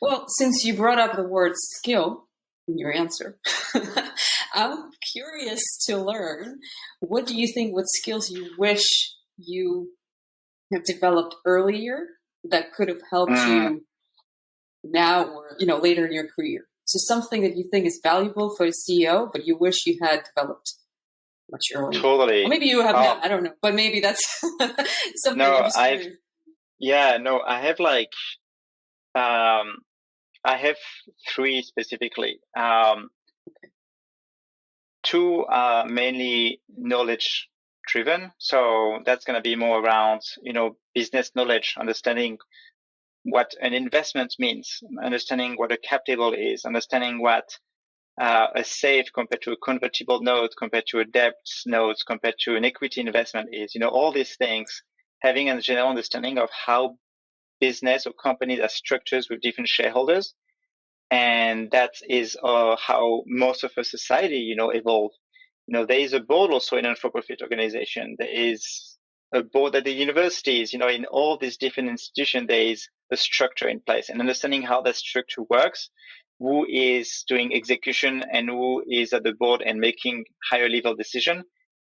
Well, since you brought up the word skill in your answer, I'm curious to learn, what do you think, what skills you wish you have developed earlier that could have helped Mm, you now or later in your career? So something that you think is valuable for a CEO, but you wish you had developed much earlier. Or totally. maybe you have Oh, not. I don't know. But maybe that's something I'm no, just curious. I have like, um, I have three specifically. Two are mainly knowledge driven. So that's going to be more around, business knowledge, understanding what an investment means, understanding what a cap table is, understanding what a safe compared to a convertible note, compared to a debt note, compared to an equity investment is, all these things, having a general understanding of how business or companies are structured with different shareholders. And that is how most of our society, evolved. There is a board also in a for-profit organization. There is a board at the universities, in all these different institutions, there is a structure in place, and understanding how that structure works, who is doing execution and who is at the board and making higher level decision.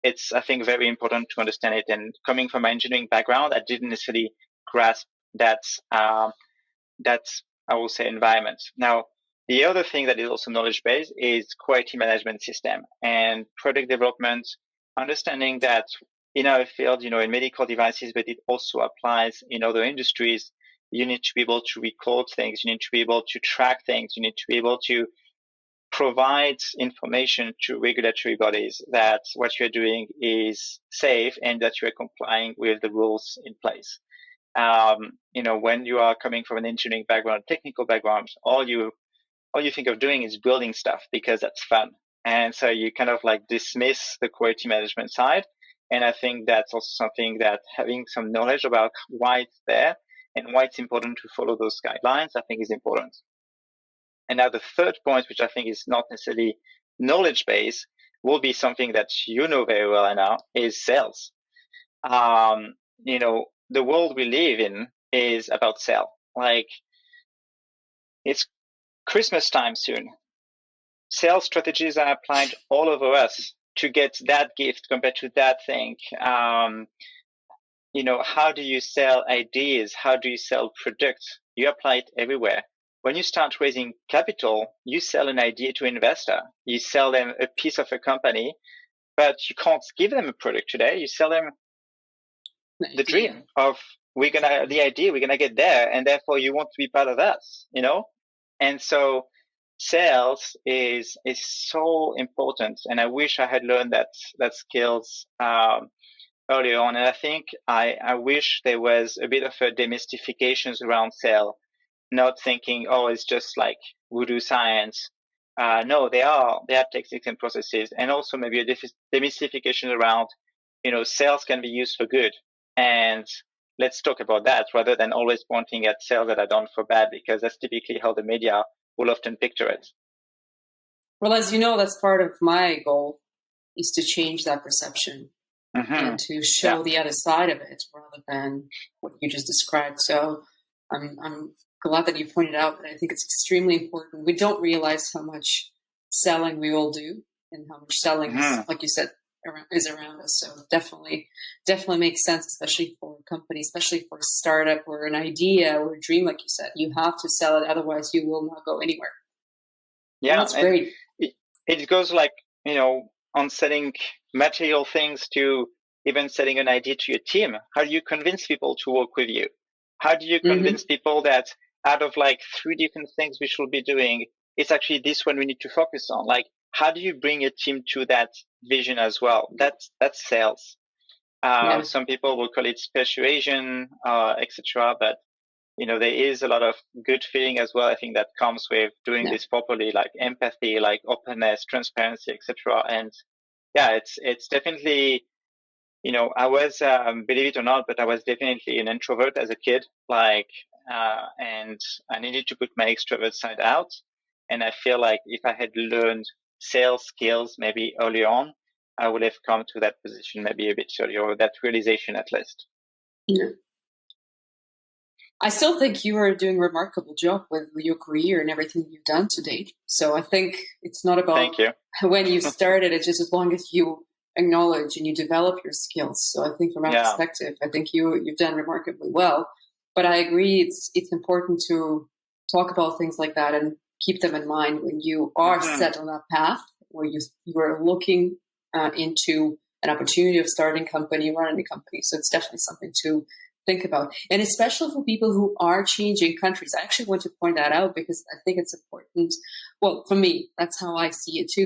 It's, I think, very important to understand it. And coming from my engineering background, I didn't necessarily grasp that, I will say, environment. Now, the other thing that is also knowledge based is quality management system and product development, understanding that in our field, in medical devices, but it also applies in other industries. You need to be able to record things. You need to be able to track things. You need to be able to provide information to regulatory bodies that what you're doing is safe and that you're complying with the rules in place. When you are coming from an engineering background, technical background, all you think of doing is building stuff because that's fun. And so you kind of like dismiss the quality management side. And I think that's also something that having some knowledge about why it's there and why it's important to follow those guidelines, I think is important. And now the third point, which I think is not necessarily knowledge based, will be something that you know very well now, is sales. The world we live in is about sale. Like, it's Christmas time soon. Sales strategies are applied all over us to get that gift compared to that thing. How do you sell ideas? How do you sell products? You apply it everywhere. When you start raising capital, you sell an idea to an investor. You sell them a piece of a company, but you can't give them a product today. You sell them the dream of the idea, we're gonna get there, and therefore you want to be part of us, And so sales is so important, and I wish I had learned that skills earlier on. And I think I wish there was a bit of a demystification around sale, not thinking, oh, it's just like voodoo science. No, there are techniques and processes, and also maybe a demystification around, sales can be used for good. And let's talk about that rather than always pointing at sales that are done for bad, because that's typically how the media will often picture it. Well, as you know, that's part of my goal, is to change that perception and to show the other side of it rather than what you just described. So I'm glad that you pointed out that I think it's extremely important. We don't realize how much selling we all do and how much selling is, like you said, is around us. So definitely makes sense, especially for a company, especially for a startup or an idea or a dream, like you said. You have to sell it, otherwise you will not go anywhere. Yeah, and that's great. It goes like, on selling material things to even selling an idea to your team. How do you convince people to work with you? How do you convince people that out of like 3 different things we should be doing, it's actually this one we need to focus on? Like, how do you bring your team to that vision as well? That's sales. Some people will call it persuasion, etc. But there is a lot of good feeling as well. I think that comes with doing this properly, like empathy, like openness, transparency, etc. And yeah, it's definitely, I was, believe it or not, but I was definitely an introvert as a kid, and I needed to put my extrovert side out. And I feel like if I had learned sales skills maybe early on, I would have come to that position maybe a bit earlier, or that realization at least. Yeah. I still think you are doing a remarkable job with your career and everything you've done to date. So I think it's not about when you started, it's just as long as you acknowledge and you develop your skills. So I think from my perspective, I think you've done remarkably well. But I agree, it's important to talk about things like that and keep them in mind when you are set on that path where you are looking into an opportunity of starting a company, running a company. So it's definitely something to think about. And especially for people who are changing countries. I actually want to point that out because I think it's important. Well, for me, that's how I see it too.